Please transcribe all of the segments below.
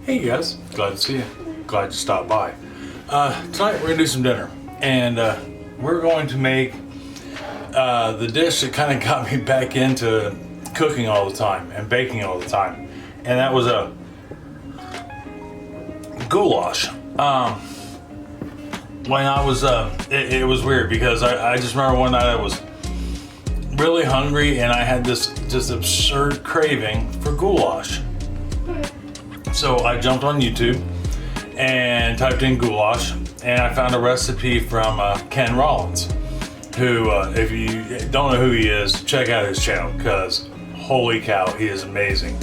Hey guys, glad to see you. Glad you stopped by. Tonight we're gonna do some dinner, and we're going to make the dish that kind of got me back into cooking all the time and baking all the time, and that was a goulash. When I was, it was weird because I just remember one night I was really hungry and I had this just absurd craving for goulash. So I jumped on YouTube and typed in goulash, and I found a recipe from Ken Rollins, who, if you don't know who he is, check out his channel because holy cow, he is amazing.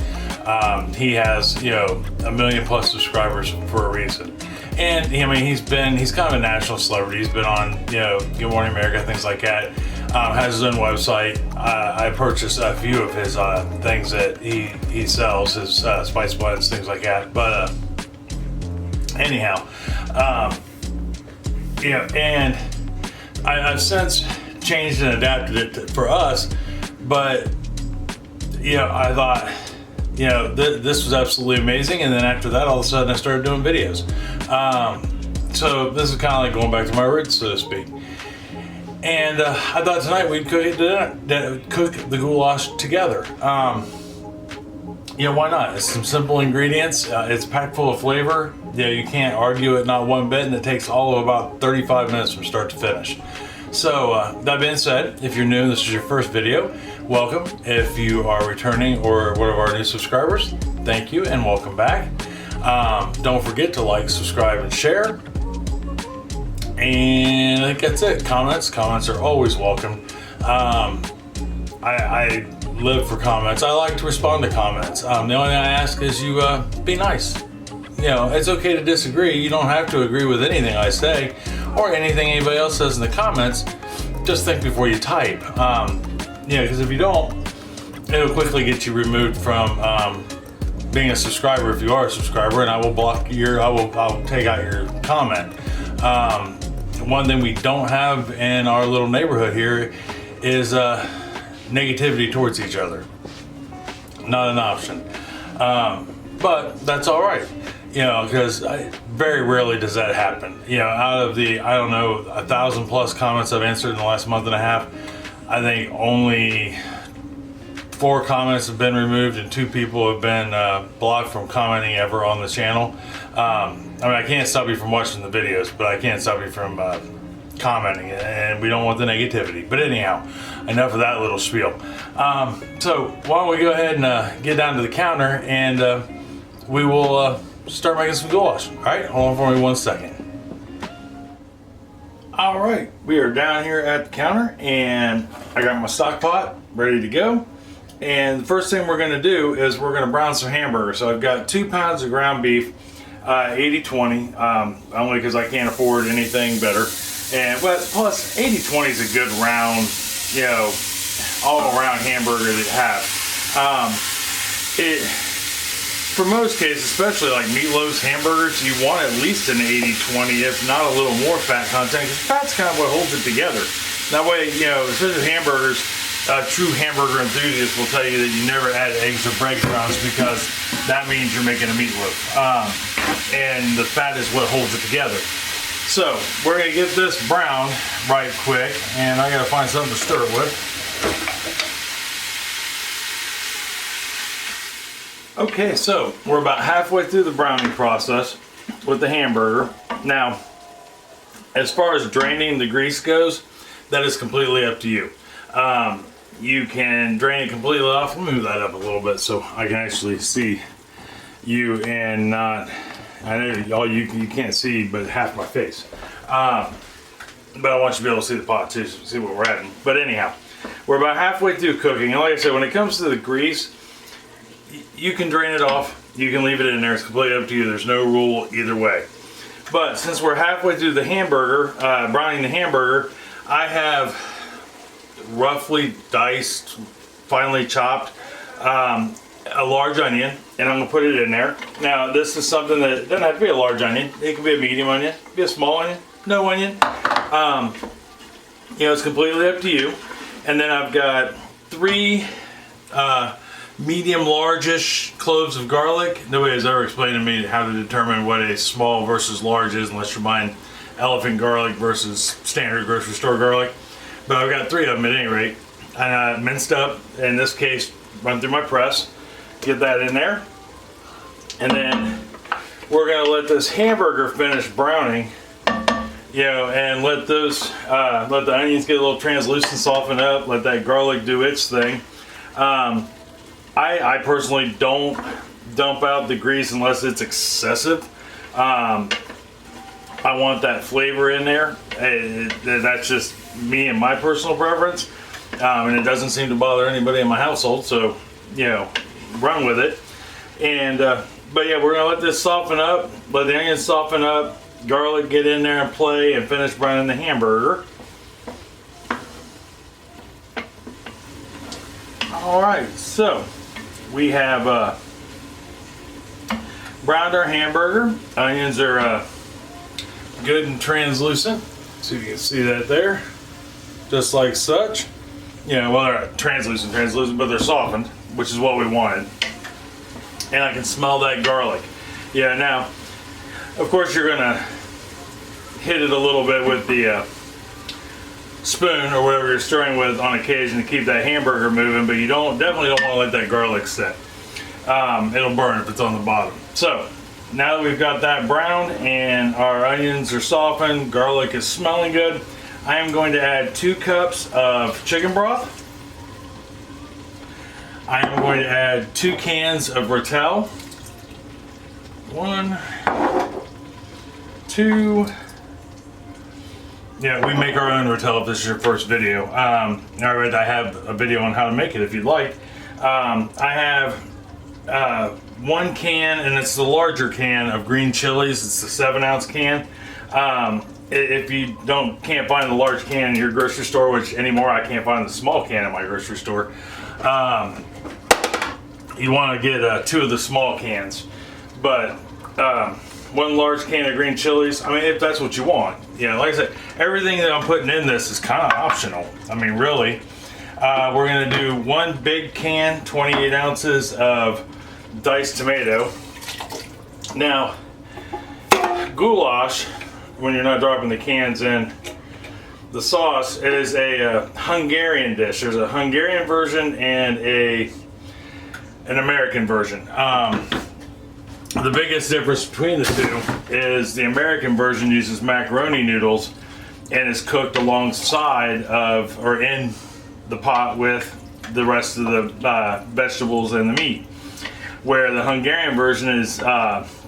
He has, 1 million plus subscribers for a reason. And I mean, he's kind of a national celebrity. He's been on, Good Morning America, things like that. Has his own website. I purchased a few of his things that he sells, his spice blends, things like that. But anyhow, and I've since changed and adapted it for us. But I thought, this was absolutely amazing. And then after that, all of a sudden, I started doing videos. So this is kind of like going back to my roots, so to speak. And I thought tonight we'd cook the goulash together. Why not? It's some simple ingredients. It's packed full of flavor. You can't argue it, not one bit, and it takes all of about 35 minutes from start to finish. So that being said, if you're new and this is your first video, welcome. If you are returning or one of our new subscribers, thank you and welcome back. Don't forget to like, subscribe, and share. And I think that's it. Comments are always welcome. I live for comments. I like to respond to comments. The only thing I ask is you be nice. It's okay to disagree. You don't have to agree with anything I say or anything anybody else says in the comments. Just think before you type. Because if you don't, it'll quickly get you removed from being a subscriber if you are a subscriber, and I will I'll take out your comment. One thing we don't have in our little neighborhood here is negativity towards each other. Not an option. But that's all right, because very rarely does that happen. Out of the, 1,000 plus comments I've answered in the last month and a half, I think only 4 comments have been removed and 2 people have been blocked from commenting ever on the channel. I can't stop you from watching the videos, but I can't stop you from commenting, and we don't want the negativity. But anyhow, enough of that little spiel. So why don't we go ahead and get down to the counter, and we will start making some goulash. All right, hold on for me 1 second. All right, we are down here at the counter, and I got my stock pot ready to go. And the first thing we're going to do is we're going to brown some hamburgers. So I've got 2 pounds of ground beef, 80-20, only because I can't afford anything better. But plus 80-20 is a good round, all-around hamburger that you have. For most cases, especially like meatloaf hamburgers, you want at least an 80-20, if not a little more fat content, because fat's kind of what holds it together. That way, especially hamburgers, true hamburger enthusiasts will tell you that you never add eggs or breadcrumbs because that means you're making a meatloaf. And the fat is what holds it together. So we're going to get this brown right quick, and I got to find something to stir it with. Okay, so we're about halfway through the browning process with the hamburger. Now, as far as draining the grease goes, that is completely up to you. You can drain it completely off. Let me move that up a little bit so I can actually see you and not, I know all you can't see but half my face. But I want you to be able to see the pot too, so see what we're adding. But anyhow, we're about halfway through cooking. And like I said, when it comes to the grease, you can drain it off. You can leave it in there. It's completely up to you. There's no rule either way. But since we're halfway through the hamburger, browning the hamburger, I have roughly diced, finely chopped, a large onion, and I'm gonna put it in there. Now, this is something that doesn't have to be a large onion. It can be a medium onion, it can be a small onion, no onion. It's completely up to you. And then I've got 3 medium large-ish cloves of garlic. Nobody has ever explained to me how to determine what a small versus large is unless you're buying elephant garlic versus standard grocery store garlic. But I've got 3 of them at any rate. And minced up, in this case, run through my press. Get that in there. And then we're gonna let this hamburger finish browning, you know, and let those, let the onions get a little translucent, soften up, let that garlic do its thing. I personally don't dump out the grease unless it's excessive. I want that flavor in there. That's just me and my personal preference. And it doesn't seem to bother anybody in my household, so, you know, run with it. And, but yeah, we're gonna let this soften up, let the onions soften up, garlic get in there and play, and finish browning the hamburger. Alright, so we have browned our hamburger. Onions are good and translucent. See if you can see that there. Just like such. You know, well, they're translucent, but they're softened, which is what we wanted. And I can smell that garlic. Yeah, now, of course you're gonna hit it a little bit with the spoon or whatever you're stirring with on occasion to keep that hamburger moving, but you definitely don't want to let that garlic sit. It'll burn if it's on the bottom. So now that we've got that browned and our onions are softened, garlic is smelling good, I am going to add 2 cups of chicken broth. I am going to add 2 cans of Rotel. 1, 2. Yeah, we make our own Rotel if this is your first video. Alright, I have a video on how to make it if you'd like. I have 1 can, and it's the larger can of green chilies. It's the 7-ounce can. If you can't find the large can in your grocery store, which anymore I can't find the small can in my grocery store, you want to get 2 of the small cans. But 1 large can of green chilies, I mean, if that's what you want. You know, like I said, everything that I'm putting in this is kind of optional. I mean, really. We're going to do 1 big can, 28 ounces of diced tomato. Now, goulash, when you're not dropping the cans in the sauce, it is a Hungarian dish. There's a Hungarian version and an American version. The biggest difference between the 2 is the American version uses macaroni noodles and is cooked alongside of, or in the pot with the rest of the vegetables and the meat. Where the Hungarian version is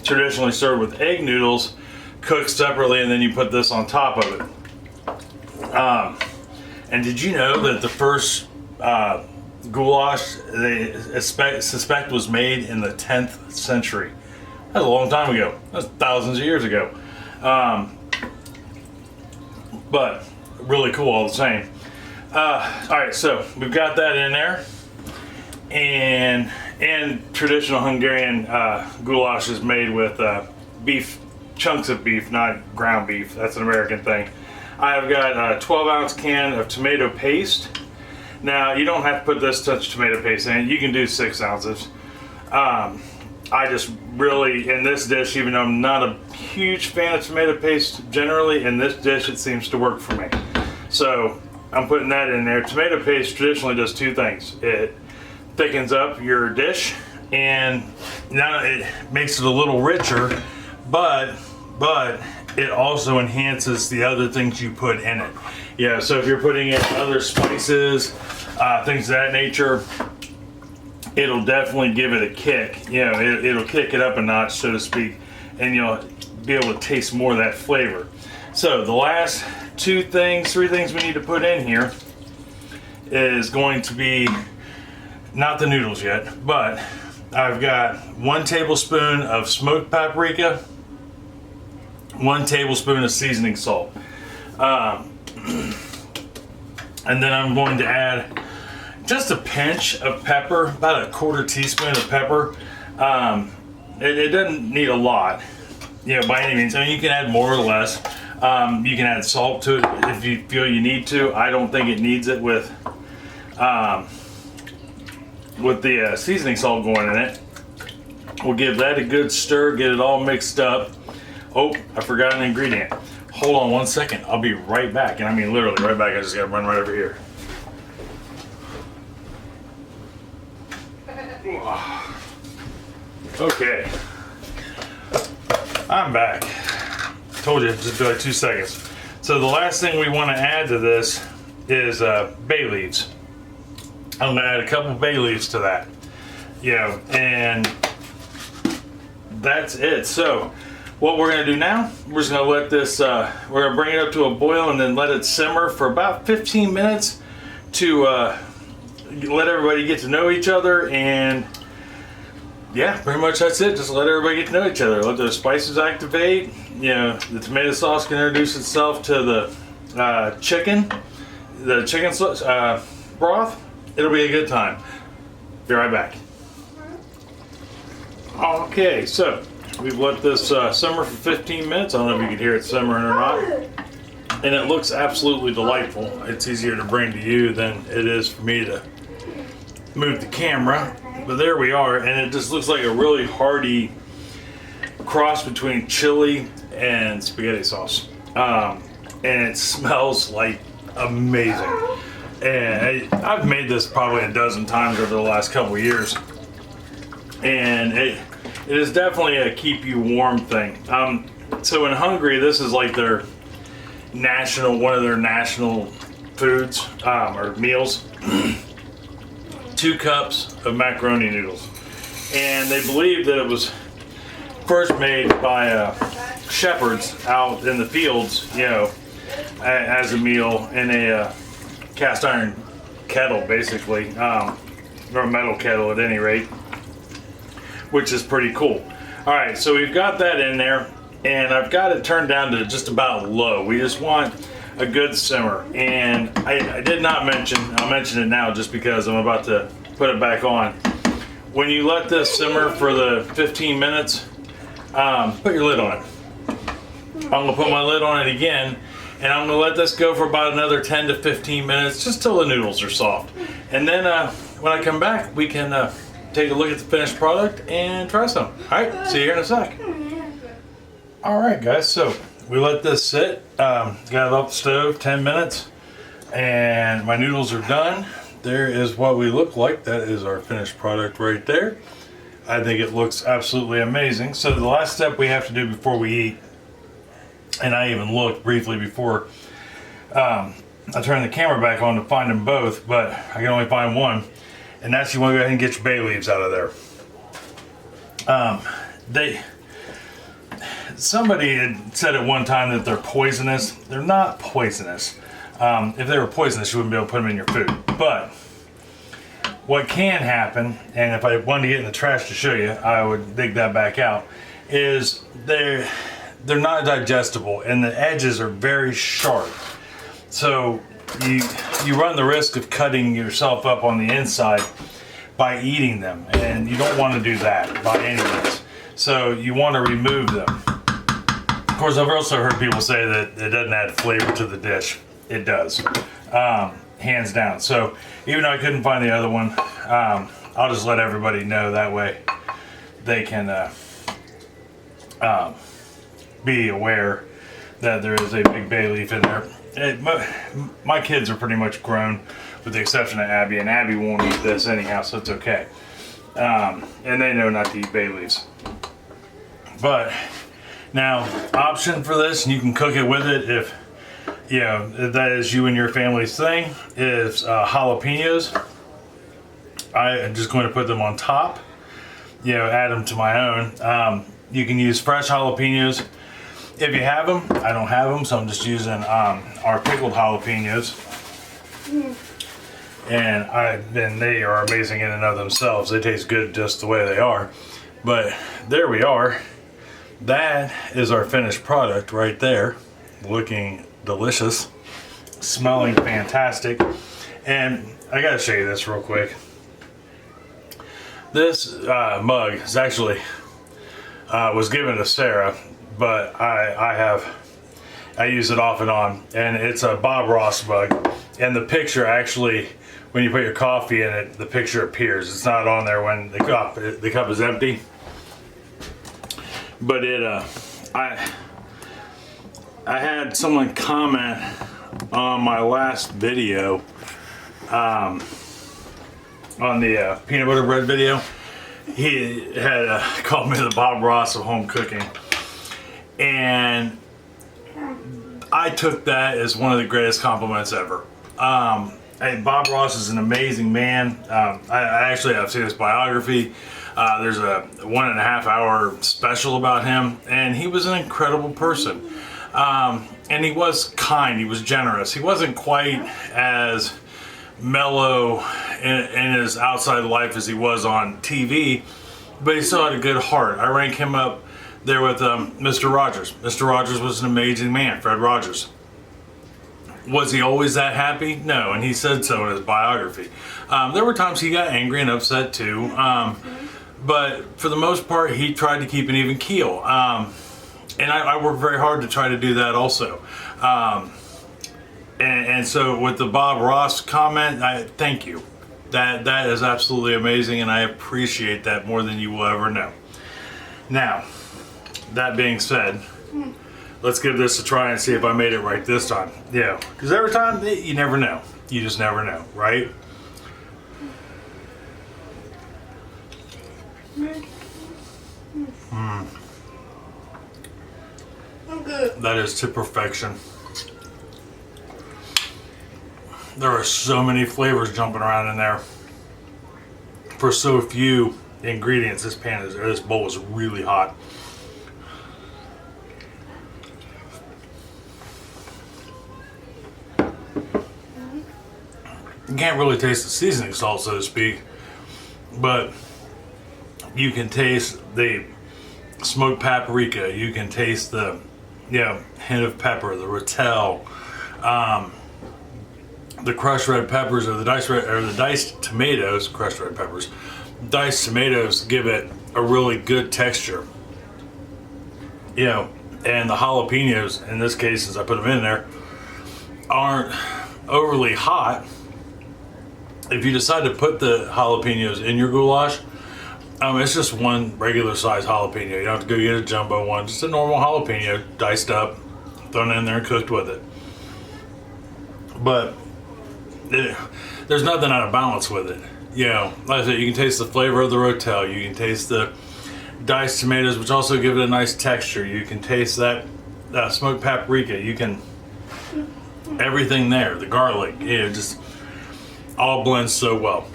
traditionally served with egg noodles, cooked separately, and then you put this on top of it. And did you know that the first goulash they suspect was made in the 10th century? That's a long time ago. That's thousands of years ago. But really cool all the same. Alright, so we've got that in there. And traditional Hungarian goulash is made with beef, chunks of beef, not ground beef. That's an American thing. I've got a 12-ounce can of tomato paste. Now, you don't have to put this much tomato paste in it. You can do 6 ounces. I just really, in this dish, even though I'm not a huge fan of tomato paste generally, in this dish it seems to work for me. So I'm putting that in there. Tomato paste traditionally does 2 things. It thickens up your dish, and now it makes it a little richer, but it also enhances the other things you put in it. Yeah, so if you're putting in other spices, things of that nature, it'll definitely give it a kick. You know, it'll kick it up a notch, so to speak, and you'll be able to taste more of that flavor. So the last 3 things we need to put in here is going to be not the noodles yet, but I've got 1 tablespoon of smoked paprika, 1 tablespoon of seasoning salt. And then I'm going to add just a pinch of pepper, about a 1/4 teaspoon of pepper. It doesn't need a lot, you know, by any means. I mean, you can add more or less. You can add salt to it if you feel you need to. I don't think it needs it with with the seasoning salt going in it. We'll give that a good stir, get it all mixed up. Oh, I forgot an ingredient. Hold on 1 second. I'll be right back. And I mean literally right back. I just gotta run right over here. Okay. I'm back. Told you, just be like 2 seconds. So the last thing we want to add to this is bay leaves. I'm gonna add a couple bay leaves to that. You know, and that's it. So what we're gonna do now, we're just gonna let this, we're gonna bring it up to a boil and then let it simmer for about 15 minutes to let everybody get to know each other. And yeah, pretty much that's it. Just let everybody get to know each other. Let those spices activate. You know, the tomato sauce can introduce itself to the chicken broth. It'll be a good time. Be right back. Okay, so we've let this simmer for 15 minutes. I don't know if you can hear it simmering or not. And it looks absolutely delightful. It's easier to bring to you than it is for me to move the camera. But there we are, and it just looks like a really hearty cross between chili and spaghetti sauce. And it smells like amazing. And I've made this probably a dozen times over the last couple of years. And it is definitely a keep you warm thing. So in Hungary, this is like their one of their national foods or meals. 2 cups of macaroni noodles. And they believe that it was first made by shepherds out in the fields, you know, as a meal in a cast iron kettle, basically, or a metal kettle at any rate, which is pretty cool. All right, so we've got that in there, and I've got it turned down to just about low. We just want a good simmer. And I did not mention, I'll mention it now just because I'm about to put it back on. When you let this simmer for the 15 minutes, put your lid on it. I'm gonna put my lid on it again, and I'm gonna let this go for about another 10 to 15 minutes, just till the noodles are soft. And then when I come back, we can take a look at the finished product and try some. All right, see you here in a sec. All right, guys, so we let this sit, got it off the stove, 10 minutes, and my noodles are done. There is what we look like. That is our finished product right there. I think it looks absolutely amazing. So the last step we have to do before we eat, and I even looked briefly before I turned the camera back on to find them both, but I can only find one, and that's you want to go ahead and get your bay leaves out of there. Somebody had said at one time that they're poisonous. They're not poisonous. If they were poisonous, you wouldn't be able to put them in your food. But what can happen, and if I wanted to get in the trash to show you, I would dig that back out, is they're not digestible, and the edges are very sharp. So you run the risk of cutting yourself up on the inside by eating them, and you don't want to do that by any means. So you want to remove them. Of course, I've also heard people say that it doesn't add flavor to the dish. It does, hands down. So even though I couldn't find the other one, I'll just let everybody know, that way they can be aware that there is a big bay leaf in there. My kids are pretty much grown, with the exception of Abby, and Abby won't eat this anyhow, so it's okay. And they know not to eat bay leaves. But now, option for this, and you can cook it with it if you know if that is you and your family's thing, is jalapenos. I am just going to put them on top, you know, add them to my own. You can use fresh jalapenos if you have them. I don't have them, so I'm just using our pickled jalapenos. And they are amazing in and of themselves. They taste good just the way they are. But there we are. That is our finished product right there. Looking delicious. Smelling fantastic. And I gotta show you this real quick. This mug is actually was given to Sarah, but I use it off and on, and it's a Bob Ross mug, and the picture actually when you put your coffee in it, the picture appears. It's not on there when the cup is empty. But I had someone comment on my last video, on the peanut butter bread video. He had called me the Bob Ross of home cooking, and I took that as one of the greatest compliments ever. Hey, Bob Ross is an amazing man. I've seen his biography. There's a 1.5 hour special about him, and he was an incredible person. And he was kind, he was generous. He wasn't quite as mellow in his outside life as he was on TV, but he still had a good heart. I rank him up there with Mr. Rogers. Mr. Rogers was an amazing man, Fred Rogers. Was he always that happy? No, and he said so in his biography. There were times he got angry and upset too, but for the most part, he tried to keep an even keel. And I worked very hard to try to do that also. And so with the Bob Ross comment, thank you. That is absolutely amazing, and I appreciate that more than you will ever know. Now, that being said, let's give this a try and see if I made it right this time. Yeah, because every time, you never know. You just never know, right? Good. That is to perfection. There are so many flavors jumping around in there for so few ingredients. This bowl is really hot. You can't really taste the seasoning salt, so to speak, but you can taste the smoked paprika. You can taste the hint of pepper, the Rotel, the crushed red peppers, or the diced tomatoes. Crushed red peppers, diced tomatoes give it a really good texture. And the jalapenos, in this case, as I put them in there, aren't overly hot. If you decide to put the jalapenos in your goulash, it's just one regular size jalapeno. You don't have to go get a jumbo one, just a normal jalapeno diced up, thrown in there and cooked with it. But there's nothing out of balance with it. Like I said, you can taste the flavor of the Rotel. You can taste the diced tomatoes, which also give it a nice texture. You can taste that smoked paprika. You can, everything there, the garlic, just all blends so well.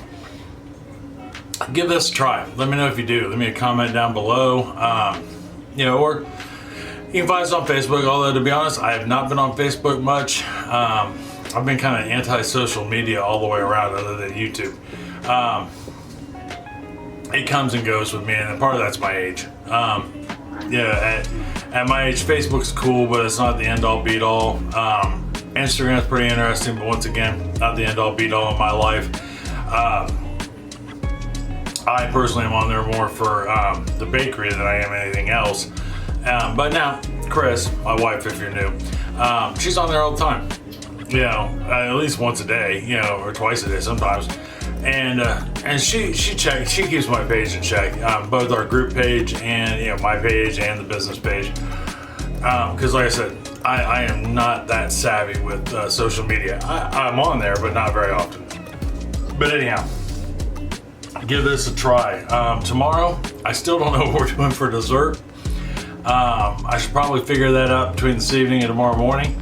Give this a try. Let me know if you do. Leave me a comment down below. Or you can find us on Facebook, although to be honest, I have not been on Facebook much. I've been kind of anti-social media all the way around, other than YouTube. It comes and goes with me, and part of that's my age. At my age, Facebook's cool, but it's not the end-all be-all. Instagram's pretty interesting, but once again, not the end-all be-all in my life. I personally am on there more for the bakery than I am anything else. But now, Chris, my wife, if you're new, she's on there all the time. At least once a day, or twice a day sometimes. And she keeps my page in check, both our group page and my page and the business page. Because like I said, I am not that savvy with social media. I'm on there, but not very often. But anyhow, give this a try. Tomorrow, I still don't know what we're doing for dessert. I should probably figure that out between this evening and tomorrow morning.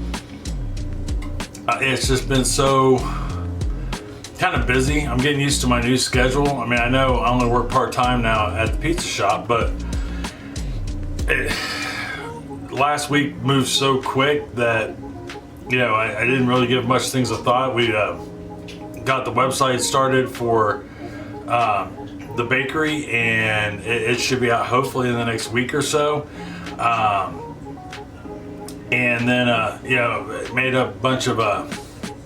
It's just been so kind of busy. I'm getting used to my new schedule. I mean, I know I only work part-time now at the pizza shop, but last week moved so quick that I didn't really give much things a thought. We got the website started for the bakery, and it should be out hopefully in the next week or so. And then made a bunch of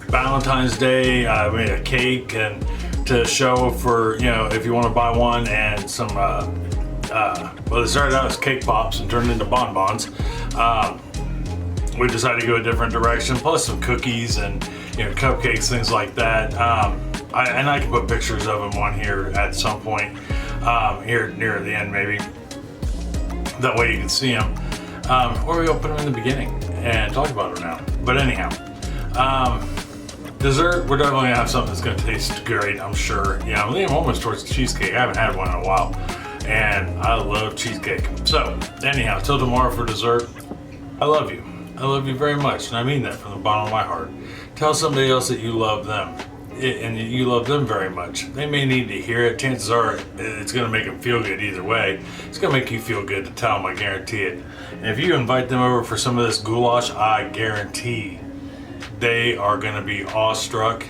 Valentine's Day. I made a cake and to show for if you want to buy one, and some well, it started out as cake pops and turned into bonbons. We decided to go a different direction, plus some cookies and cupcakes, things like that. I can put pictures of them on here at some point, here near the end maybe. That way you can see them. Or we'll put them in the beginning and talk about them now. But anyhow, dessert, we're definitely gonna have something that's gonna taste great, I'm sure. Yeah, I'm leaning almost towards cheesecake. I haven't had one in a while, and I love cheesecake. So anyhow, till tomorrow for dessert, I love you. I love you very much, and I mean that from the bottom of my heart. Tell somebody else that you love them, and you love them very much. They may need to hear it. Chances are it's going to make them feel good either way. It's going to make you feel good to tell them, I guarantee it. And if you invite them over for some of this goulash, I guarantee they are going to be awestruck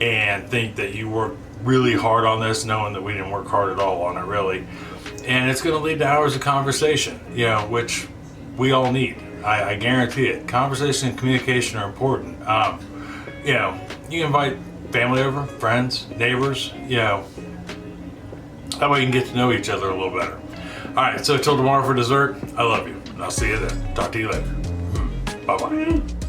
and think that you worked really hard on this, knowing that we didn't work hard at all on it, really. And it's going to lead to hours of conversation, you know, which we all need. I guarantee it. Conversation and communication are important. You know, you invite family over, friends, neighbors, you know, that way you can get to know each other a little better. All right, so till tomorrow for dessert, I love you. And I'll see you then. Talk to you later. Bye-bye.